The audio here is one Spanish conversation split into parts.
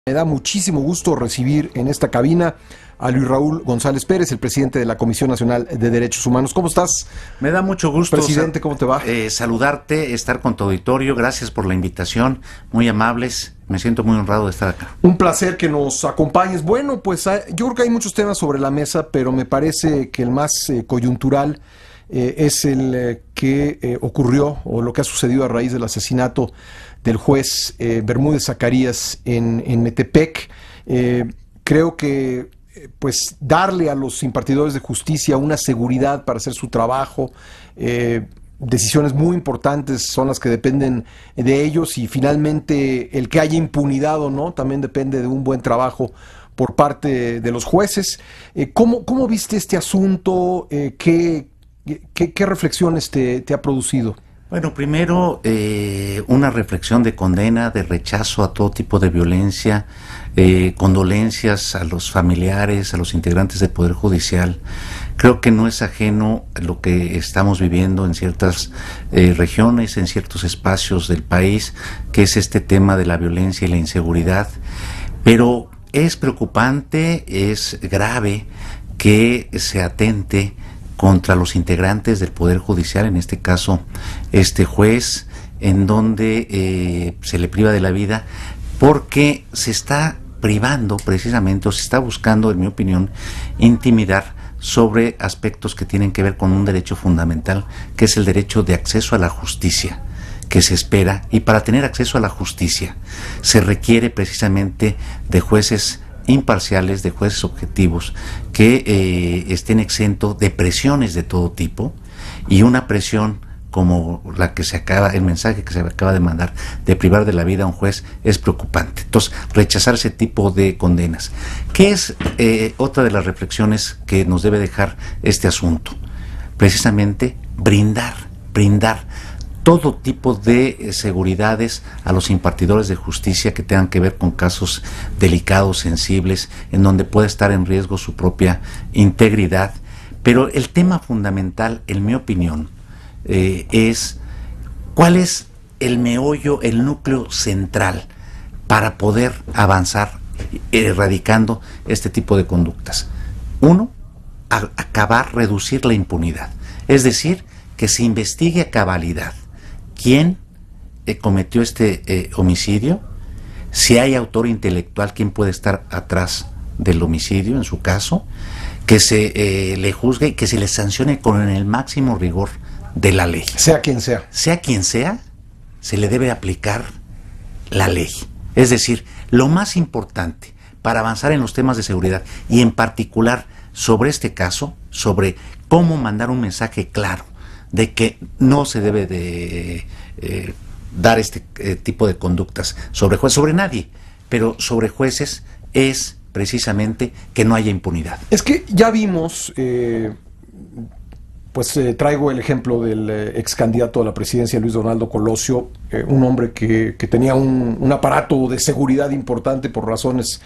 Me da muchísimo gusto recibir en esta cabina a Luis Raúl González Pérez, el presidente de la Comisión Nacional de Derechos Humanos. ¿Cómo estás? Me da mucho gusto, presidente, ¿cómo te va? Saludarte, estar con tu auditorio. Gracias por la invitación, muy amables. Me siento muy honrado de estar acá. Un placer que nos acompañes. Bueno, pues yo creo que hay muchos temas sobre la mesa, pero me parece que el más coyuntural es el que ocurrió o lo que ha sucedido a raíz del asesinato del juez Bermúdez Zacarías en Metepec. Creo que pues darle a los impartidores de justicia una seguridad para hacer su trabajo, decisiones muy importantes son las que dependen de ellos, y finalmente el que haya impunidad o no también depende de un buen trabajo por parte de los jueces. ¿Cómo viste este asunto? ¿Qué reflexiones te ha producido? Bueno, primero una reflexión de condena, de rechazo a todo tipo de violencia, condolencias a los familiares, a los integrantes del Poder Judicial. Creo que no es ajeno lo que estamos viviendo en ciertas regiones, en ciertos espacios del país, que es este tema de la violencia y la inseguridad. Pero es preocupante, es grave que se atente contra los integrantes del Poder Judicial, en este caso este juez, en donde se le priva de la vida porque se está privando precisamente, o se está buscando, en mi opinión, intimidar sobre aspectos que tienen que ver con un derecho fundamental, que es el derecho de acceso a la justicia que se espera. Y para tener acceso a la justicia se requiere precisamente de jueces imparciales, de jueces objetivos, que estén exentos de presiones de todo tipo, y una presión como la que el mensaje que se acaba de mandar, de privar de la vida a un juez, es preocupante. Entonces, rechazar ese tipo de condenas. ¿Qué es otra de las reflexiones que nos debe dejar este asunto? Precisamente brindar todo tipo de seguridades a los impartidores de justicia que tengan que ver con casos delicados, sensibles, en donde puede estar en riesgo su propia integridad. Pero el tema fundamental, en mi opinión, es cuál es el meollo, el núcleo central para poder avanzar erradicando este tipo de conductas. Uno, reducir la impunidad, es decir, que se investigue a cabalidad quién cometió este homicidio, si hay autor intelectual, quién puede estar atrás del homicidio en su caso, que se le juzgue y que se le sancione con el máximo rigor de la ley. Sea quien sea. Sea quien sea, se le debe aplicar la ley. Es decir, lo más importante para avanzar en los temas de seguridad, y en particular sobre este caso, sobre cómo mandar un mensaje claro de que no se debe de dar este tipo de conductas sobre jueces, sobre nadie, pero sobre jueces, es precisamente que no haya impunidad. Es que ya vimos, traigo el ejemplo del ex candidato a la presidencia, Luis Donaldo Colosio, un hombre que tenía un aparato de seguridad importante por razones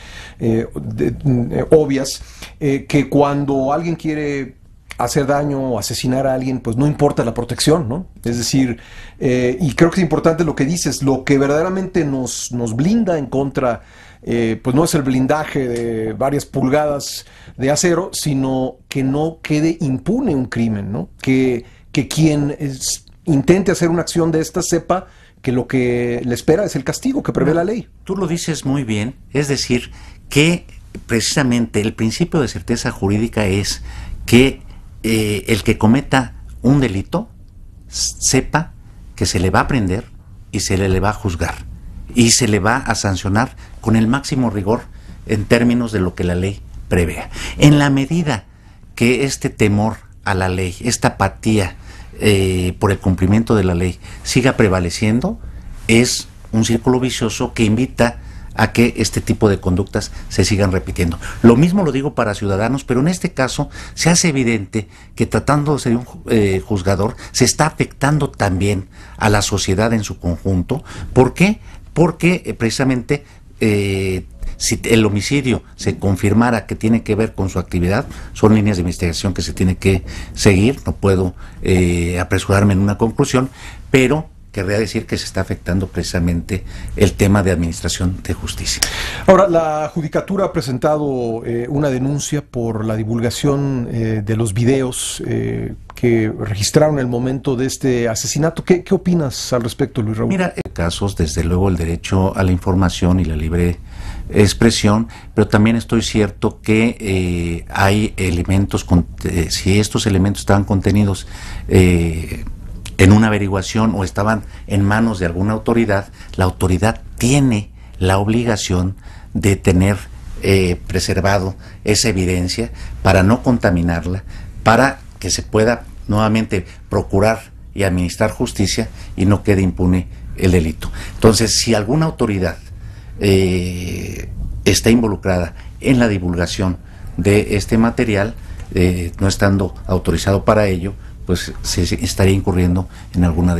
obvias, que cuando alguien quiere hacer daño o asesinar a alguien, pues no importa la protección, ¿no? Es decir, y creo que es importante lo que dices, lo que verdaderamente nos blinda en contra, pues no es el blindaje de varias pulgadas de acero, sino que no quede impune un crimen, ¿no? Que quien intente hacer una acción de esta sepa que lo que le espera es el castigo que prevé la ley. Tú lo dices muy bien, es decir, que precisamente el principio de certeza jurídica es que el que cometa un delito sepa que se le va a prender y se le va a juzgar y se le va a sancionar con el máximo rigor en términos de lo que la ley prevea. En la medida que este temor a la ley, esta apatía por el cumplimiento de la ley siga prevaleciendo, es un círculo vicioso que invita a que este tipo de conductas se sigan repitiendo. Lo mismo lo digo para ciudadanos, pero en este caso se hace evidente que tratándose de un juzgador se está afectando también a la sociedad en su conjunto. ¿Por qué? Porque precisamente si el homicidio se confirmara que tiene que ver con su actividad, son líneas de investigación que se tiene que seguir, no puedo apresurarme en una conclusión, pero querría decir que se está afectando precisamente el tema de administración de justicia. Ahora, la Judicatura ha presentado una denuncia por la divulgación de los videos que registraron el momento de este asesinato. ¿Qué opinas al respecto, Luis Raúl? Mira, en casos, desde luego, el derecho a la información y la libre expresión, pero también estoy cierto que hay elementos, si estos elementos estaban contenidos en una averiguación o estaban en manos de alguna autoridad, la autoridad tiene la obligación de tener preservado esa evidencia para no contaminarla, para que se pueda nuevamente procurar y administrar justicia y no quede impune el delito. Entonces, si alguna autoridad está involucrada en la divulgación de este material, no estando autorizado para ello, pues se estaría incurriendo en alguna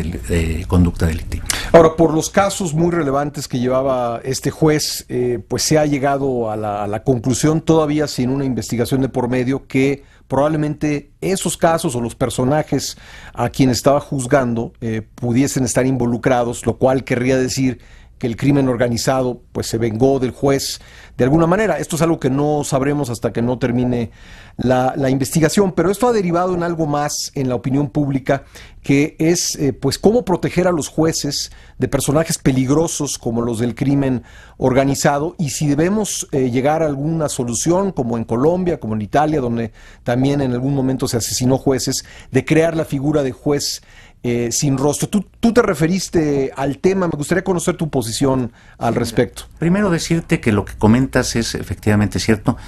conducta delictiva. Ahora, por los casos muy relevantes que llevaba este juez, pues se ha llegado a la conclusión, todavía sin una investigación de por medio, que probablemente esos casos o los personajes a quienes estaba juzgando pudiesen estar involucrados, lo cual querría decir que el crimen organizado pues se vengó del juez de alguna manera. Esto es algo que no sabremos hasta que no termine la investigación, pero esto ha derivado en algo más en la opinión pública, que es pues cómo proteger a los jueces de personajes peligrosos como los del crimen organizado, y si debemos llegar a alguna solución, como en Colombia, como en Italia, donde también en algún momento se asesinó jueces, de crear la figura de juez sin rostro. Tú te referiste al tema, me gustaría conocer tu posición al respecto. Primero decirte que lo que comentas es efectivamente cierto.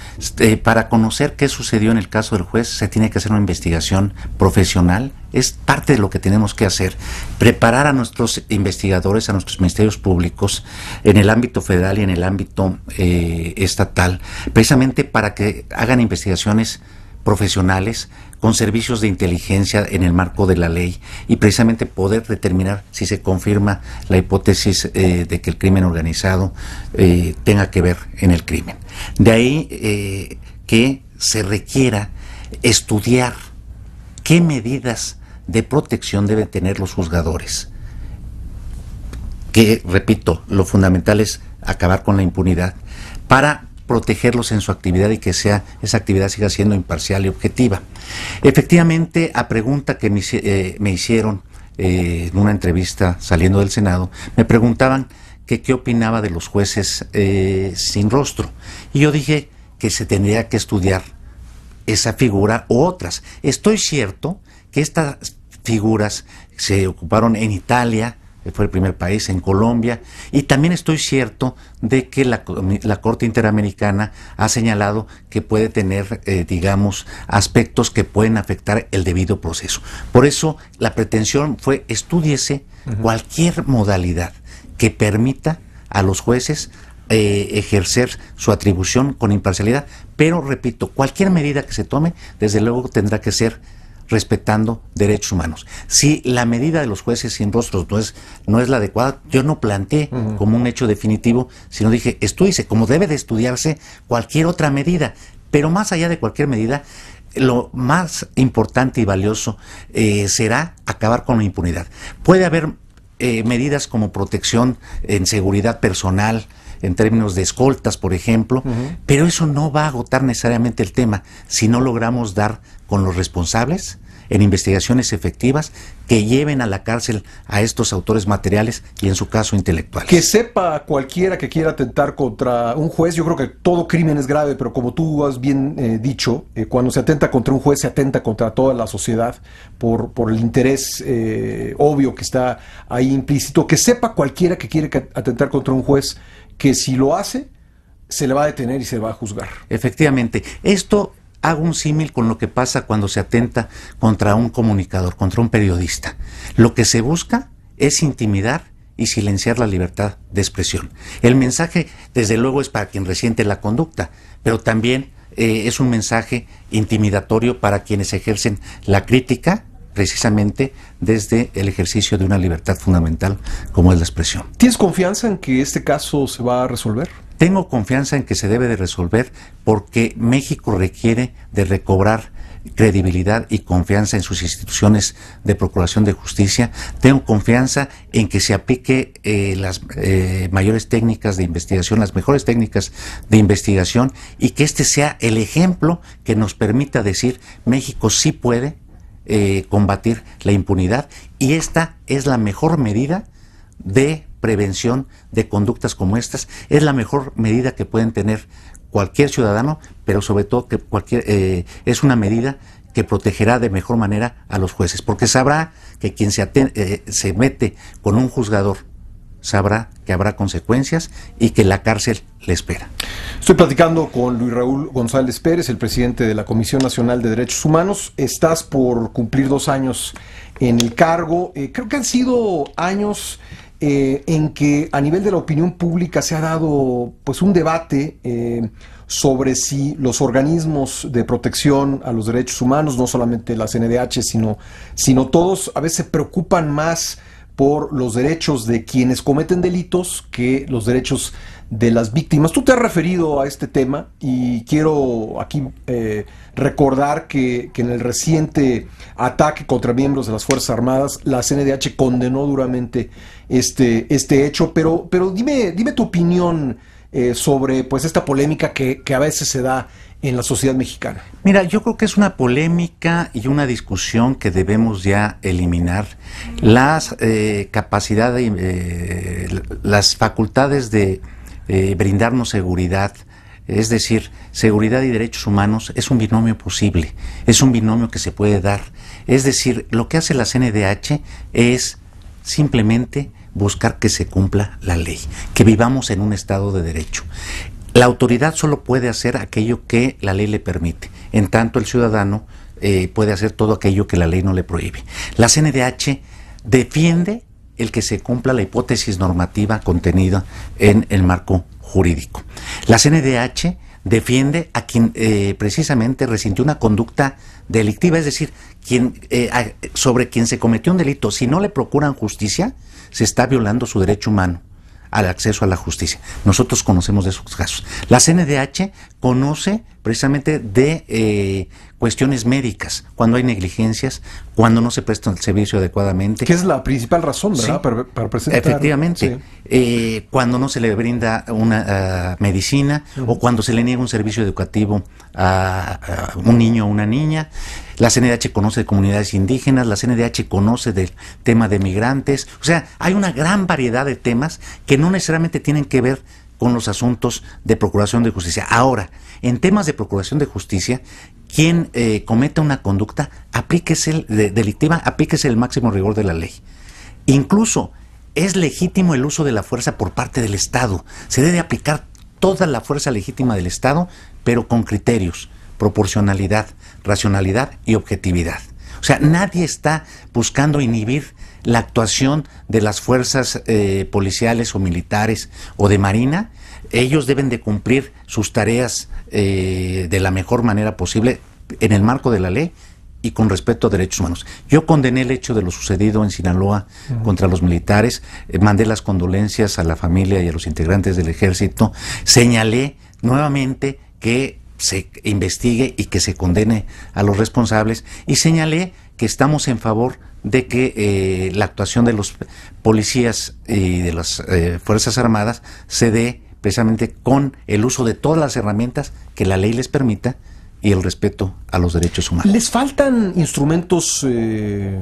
Para conocer qué sucedió en el caso del juez se tiene que hacer una investigación profesional, es parte de lo que tenemos que hacer, preparar a nuestros investigadores, a nuestros ministerios públicos en el ámbito federal y en el ámbito estatal, precisamente para que hagan investigaciones profesionales con servicios de inteligencia en el marco de la ley y precisamente poder determinar si se confirma la hipótesis de que el crimen organizado tenga que ver en el crimen. De ahí que se requiera estudiar qué medidas de protección deben tener los juzgadores, que, repito, lo fundamental es acabar con la impunidad para protegerlos en su actividad y que esa actividad siga siendo imparcial y objetiva. Efectivamente, a pregunta que me hicieron en una entrevista saliendo del Senado, me preguntaban que qué opinaba de los jueces sin rostro. Y yo dije que se tendría que estudiar esa figura u otras. Estoy cierto que estas figuras se ocuparon en Italia, fue el primer país, en Colombia, y también estoy cierto de que la Corte Interamericana ha señalado que puede tener, digamos, aspectos que pueden afectar el debido proceso. Por eso la pretensión fue estúdiese cualquier modalidad que permita a los jueces ejercer su atribución con imparcialidad, pero repito, cualquier medida que se tome, desde luego tendrá que ser respetando derechos humanos. Si la medida de los jueces sin rostros no es la adecuada, yo no planteé como un hecho definitivo, sino dije, estúdiese, como debe de estudiarse cualquier otra medida, pero más allá de cualquier medida, lo más importante y valioso será acabar con la impunidad. Puede haber medidas como protección en seguridad personal, en términos de escoltas, por ejemplo, pero eso no va a agotar necesariamente el tema si no logramos dar con los responsables en investigaciones efectivas que lleven a la cárcel a estos autores materiales y en su caso intelectuales. Que sepa cualquiera que quiera atentar contra un juez, yo creo que todo crimen es grave, pero como tú has bien dicho, cuando se atenta contra un juez se atenta contra toda la sociedad por el interés obvio que está ahí implícito. Que sepa cualquiera que quiere atentar contra un juez que si lo hace, se le va a detener y se le va a juzgar. Efectivamente. Esto hago un símil con lo que pasa cuando se atenta contra un comunicador, contra un periodista. Lo que se busca es intimidar y silenciar la libertad de expresión. El mensaje, desde luego, es para quien resiente la conducta, pero también es un mensaje intimidatorio para quienes ejercen la crítica, precisamente desde el ejercicio de una libertad fundamental como es la expresión. ¿Tienes confianza en que este caso se va a resolver? Tengo confianza en que se debe de resolver porque México requiere de recobrar credibilidad y confianza en sus instituciones de procuración de justicia. Tengo confianza en que se aplique las mayores técnicas de investigación, las mejores técnicas de investigación, y que este sea el ejemplo que nos permita decir: México sí puede combatir la impunidad, y esta es la mejor medida de prevención de conductas como estas. Es la mejor medida que pueden tener cualquier ciudadano, pero sobre todo que es una medida que protegerá de mejor manera a los jueces, porque sabrá que quien se mete con un juzgador sabrá que habrá consecuencias y que la cárcel le espera. Estoy platicando con Luis Raúl González Pérez, el presidente de la Comisión Nacional de Derechos Humanos. Estás por cumplir 2 años en el cargo. Creo que han sido años en que a nivel de la opinión pública se ha dado pues un debate sobre si los organismos de protección a los derechos humanos, no solamente la CNDH, sino todos, a veces se preocupan más por los derechos de quienes cometen delitos que los derechos de las víctimas. Tú te has referido a este tema y quiero aquí recordar que en el reciente ataque contra miembros de las Fuerzas Armadas, la CNDH condenó duramente este hecho, pero dime tu opinión sobre pues esta polémica que a veces se da en la sociedad mexicana. Mira, yo creo que es una polémica y una discusión que debemos ya eliminar. Las capacidades, las facultades de brindarnos seguridad, es decir, seguridad y derechos humanos, es un binomio posible, es un binomio que se puede dar. Es decir, lo que hace la CNDH es simplemente buscar que se cumpla la ley, que vivamos en un estado de derecho. La autoridad solo puede hacer aquello que la ley le permite, en tanto el ciudadano puede hacer todo aquello que la ley no le prohíbe. La CNDH defiende el que se cumpla la hipótesis normativa contenida en el marco jurídico. La CNDH defiende a quien precisamente resintió una conducta delictiva, es decir, sobre quien se cometió un delito. Si no le procuran justicia, se está violando su derecho humano al acceso a la justicia. Nosotros conocemos de esos casos. La CNDH conoce precisamente de cuestiones médicas, cuando hay negligencias, cuando no se presta el servicio adecuadamente. Que es la principal razón, ¿verdad? Sí, para presentar. Efectivamente. Sí. Cuando no se le brinda una medicina, o cuando se le niega un servicio educativo a un niño o una niña. La CNDH conoce de comunidades indígenas, la CNDH conoce del tema de migrantes. O sea, hay una gran variedad de temas que no necesariamente tienen que ver con los asuntos de procuración de justicia. Ahora, en temas de procuración de justicia, quien cometa una conducta delictiva, aplíquese el máximo rigor de la ley. Incluso es legítimo el uso de la fuerza por parte del Estado. Se debe aplicar toda la fuerza legítima del Estado, pero con criterios, proporcionalidad, racionalidad y objetividad. O sea, nadie está buscando inhibir la actuación de las fuerzas policiales o militares o de marina. Ellos deben de cumplir sus tareas de la mejor manera posible en el marco de la ley y con respeto a derechos humanos. Yo condené el hecho de lo sucedido en Sinaloa contra los militares, mandé las condolencias a la familia y a los integrantes del ejército, señalé nuevamente que se investigue y que se condene a los responsables, y señalé que estamos en favor de que la actuación de los policías y de las Fuerzas Armadas se dé precisamente con el uso de todas las herramientas que la ley les permita y el respeto a los derechos humanos. ¿Les faltan instrumentos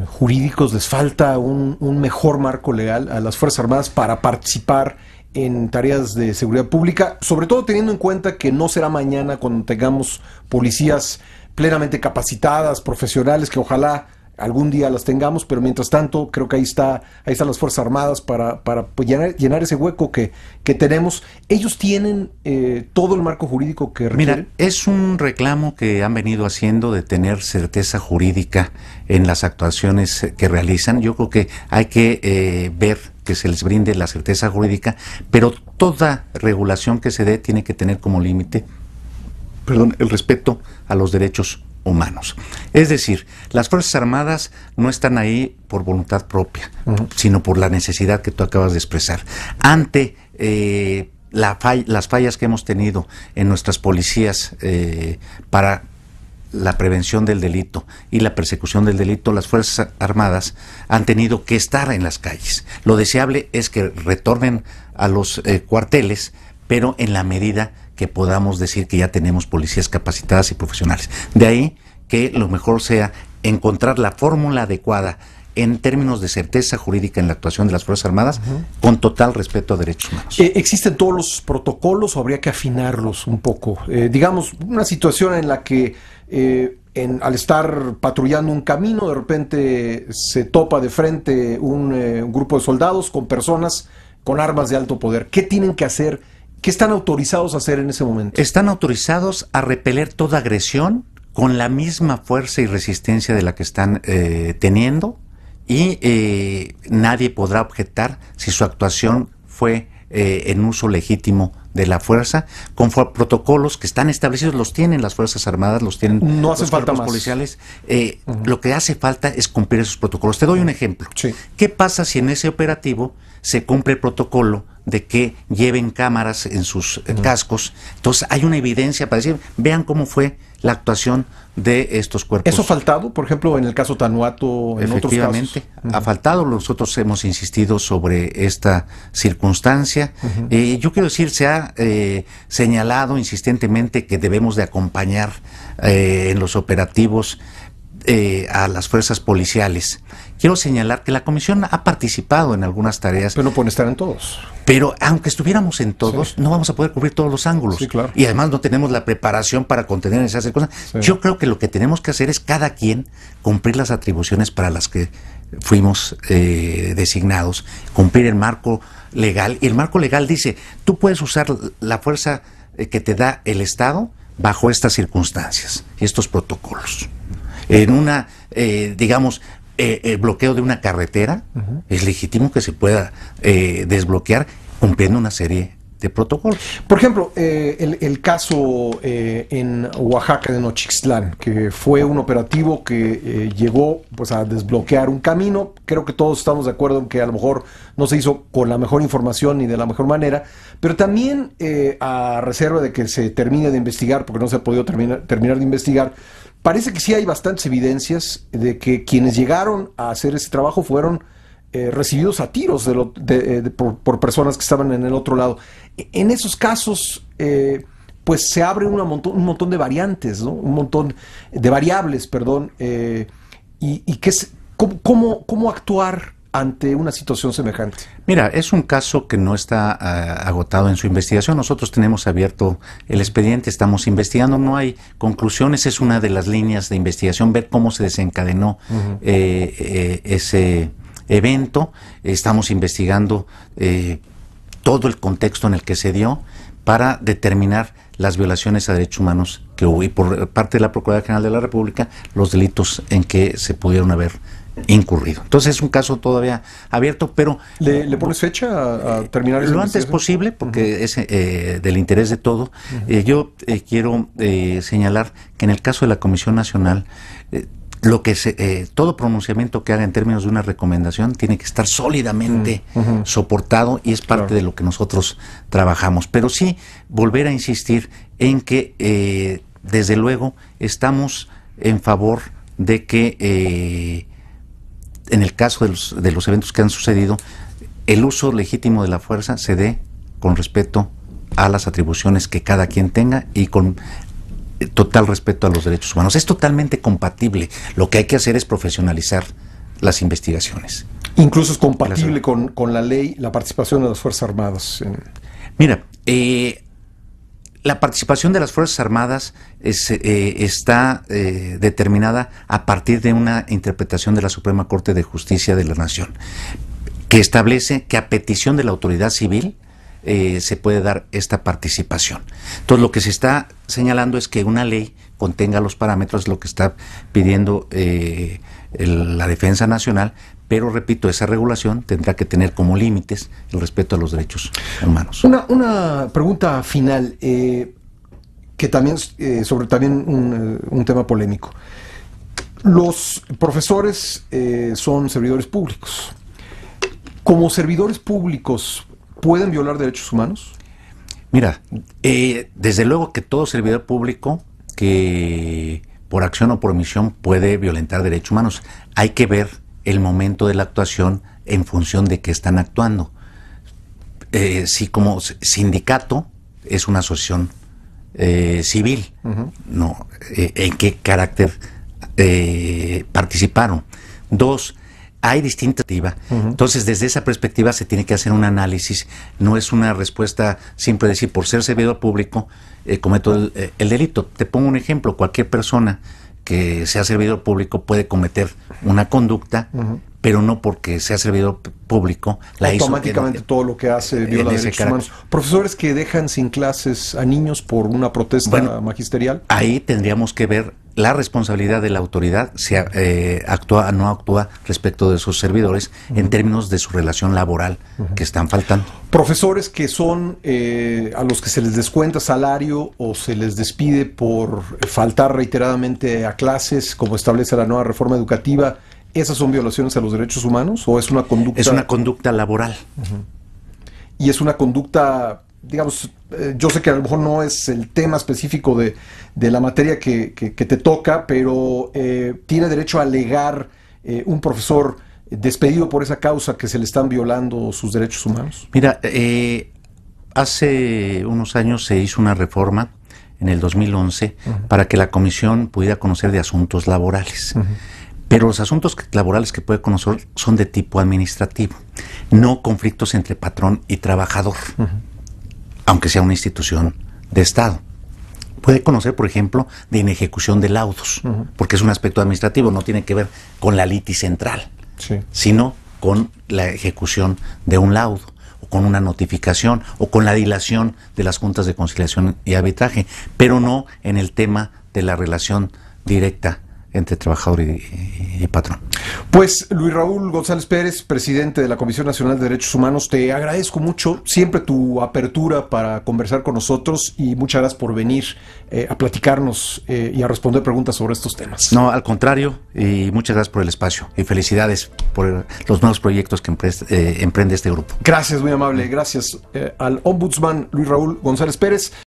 jurídicos, les falta un mejor marco legal a las Fuerzas Armadas para participar en tareas de seguridad pública, sobre todo teniendo en cuenta que no será mañana cuando tengamos policías plenamente capacitadas, profesionales, que ojalá algún día las tengamos, pero mientras tanto creo que ahí están las Fuerzas Armadas para pues, llenar ese hueco que tenemos? ¿Ellos tienen todo el marco jurídico que requieren? Mira, es un reclamo que han venido haciendo de tener certeza jurídica en las actuaciones que realizan. Yo creo que hay que ver que se les brinde la certeza jurídica, pero toda regulación que se dé tiene que tener como límite, el respeto a los derechos humanos. Es decir, las Fuerzas Armadas no están ahí por voluntad propia, sino por la necesidad que tú acabas de expresar. Ante las fallas que hemos tenido en nuestras policías para la prevención del delito y la persecución del delito, las Fuerzas Armadas han tenido que estar en las calles. Lo deseable es que retornen a los cuarteles, pero en la medida que podamos decir que ya tenemos policías capacitadas y profesionales. De ahí que lo mejor sea encontrar la fórmula adecuada en términos de certeza jurídica en la actuación de las Fuerzas Armadas, con total respeto a derechos humanos. ¿Existen todos los protocolos o habría que afinarlos un poco? Digamos, una situación en la que al estar patrullando un camino, de repente se topa de frente un grupo de soldados con personas con armas de alto poder. ¿Qué tienen que hacer? ¿Qué están autorizados a hacer en ese momento? Están autorizados a repeler toda agresión con la misma fuerza y resistencia de la que están teniendo, y nadie podrá objetar si su actuación fue en uso legítimo de la fuerza, con protocolos que están establecidos, los tienen las Fuerzas Armadas, los tienen no hace los falta cuerpos más policiales. Lo que hace falta es cumplir esos protocolos. Te doy un ejemplo. Sí. ¿Qué pasa si en ese operativo se cumple el protocolo de que lleven cámaras en sus cascos? Entonces hay una evidencia para decir, vean cómo fue la actuación de estos cuerpos. ¿Eso ha faltado, por ejemplo, en el caso Tanuato, en otros casos? Efectivamente, ha faltado. Nosotros hemos insistido sobre esta circunstancia. Yo quiero decir, se ha señalado insistentemente que debemos de acompañar en los operativos a las fuerzas policiales. Quiero señalar que la comisión ha participado en algunas tareas. Pero no pueden estar en todos. Pero aunque estuviéramos en todos, sí, no vamos a poder cubrir todos los ángulos. Sí, claro. Y además no tenemos la preparación para contener esas cosas. Sí. Yo creo que lo que tenemos que hacer es cada quien cumplir las atribuciones para las que fuimos designados, cumplir el marco legal. Y el marco legal dice, tú puedes usar la fuerza que te da el Estado bajo estas circunstancias y estos protocolos. En una, digamos, el bloqueo de una carretera, es legítimo que se pueda desbloquear cumpliendo una serie de protocolos. Por ejemplo, el caso en Oaxaca de Nochixtlán, que fue un operativo que llegó pues a desbloquear un camino. Creo que todos estamos de acuerdo en que a lo mejor no se hizo con la mejor información ni de la mejor manera, pero también a reserva de que se termine de investigar, porque no se ha podido terminar de investigar. Parece que sí hay bastantes evidencias de que quienes llegaron a hacer ese trabajo fueron recibidos a tiros por personas que estaban en el otro lado. En esos casos, pues se abre un montón de variantes, ¿no? Un montón de variables, perdón, y que es, ¿cómo actuar ante una situación semejante? Mira, es un caso que no está agotado en su investigación. Nosotros tenemos abierto el expediente, estamos investigando, no hay conclusiones, es una de las líneas de investigación, ver cómo se desencadenó ese evento. Estamos investigando todo el contexto en el que se dio para determinar las violaciones a derechos humanos que hubo, y por parte de la Procuraduría General de la República los delitos en que se pudieron haber incurrido. Entonces es un caso todavía abierto, pero... ¿Le pones fecha a terminar esa lo antes posible, porque es del interés de todo. Yo quiero señalar que en el caso de la Comisión Nacional, todo pronunciamiento que haga en términos de una recomendación tiene que estar sólidamente soportado, y es parte de lo que nosotros trabajamos. Pero sí volver a insistir en que desde luego estamos en favor de que en el caso de los eventos que han sucedido, el uso legítimo de la fuerza se dé con respeto a las atribuciones que cada quien tenga y con total respeto a los derechos humanos. Es totalmente compatible. Lo que hay que hacer es profesionalizar las investigaciones. Incluso es compatible con la ley, la participación de las Fuerzas Armadas. Mira, la participación de las Fuerzas Armadas está determinada a partir de una interpretación de la Suprema Corte de Justicia de la Nación, que establece que a petición de la autoridad civil se puede dar esta participación. Entonces, lo que se está señalando es que una ley contenga los parámetros, lo que está pidiendo la Defensa Nacional, pero repito, esa regulación tendrá que tener como límites el respeto a los derechos humanos. Una pregunta final, que también sobre un tema polémico. Los profesores son servidores públicos. Como servidores públicos, ¿pueden violar derechos humanos? Mira, desde luego que todo servidor público que por acción o por omisión puede violentar derechos humanos. Hay que ver el momento de la actuación en función de qué están actuando. Si como sindicato es una asociación civil, no, en qué carácter participaron. Dos, hay distintas perspectivas. Entonces, desde esa perspectiva se tiene que hacer un análisis. No es una respuesta simple decir, por ser servidor público, cometo el delito. Te pongo un ejemplo. Cualquier persona que sea servidor público puede cometer una conducta, pero no porque sea servidor público la hizo automáticamente todo lo que hace viola derechos humanos. Profesores que dejan sin clases a niños por una protesta magisterial. Ahí tendríamos que ver la responsabilidad de la autoridad, si actúa o no actúa respecto de sus servidores en términos de su relación laboral que están faltando. Profesores que son a los que se les descuenta salario o se les despide por faltar reiteradamente a clases, como establece la nueva reforma educativa, ¿esas son violaciones a los derechos humanos o es una conducta? Es una conducta laboral. Y es una conducta, digamos, yo sé que a lo mejor no es el tema específico de la materia que te toca, pero ¿tiene derecho a alegar un profesor despedido por esa causa que se le están violando sus derechos humanos? Mira, hace unos años se hizo una reforma en el 2011 para que la comisión pudiera conocer de asuntos laborales. Pero los asuntos laborales que puede conocer son de tipo administrativo, no conflictos entre patrón y trabajador, aunque sea una institución de Estado. Puede conocer, por ejemplo, de inejecución de laudos, porque es un aspecto administrativo, no tiene que ver con la litis central, sino con la ejecución de un laudo, o con una notificación, o con la dilación de las juntas de conciliación y arbitraje, pero no en el tema de la relación directa entre trabajador y patrón. Pues Luis Raúl González Pérez, presidente de la Comisión Nacional de Derechos Humanos, te agradezco mucho siempre tu apertura para conversar con nosotros y muchas gracias por venir a platicarnos y a responder preguntas sobre estos temas. No, al contrario, y muchas gracias por el espacio y felicidades por los nuevos proyectos que emprende este grupo. Gracias, muy amable, gracias al ombudsman Luis Raúl González Pérez.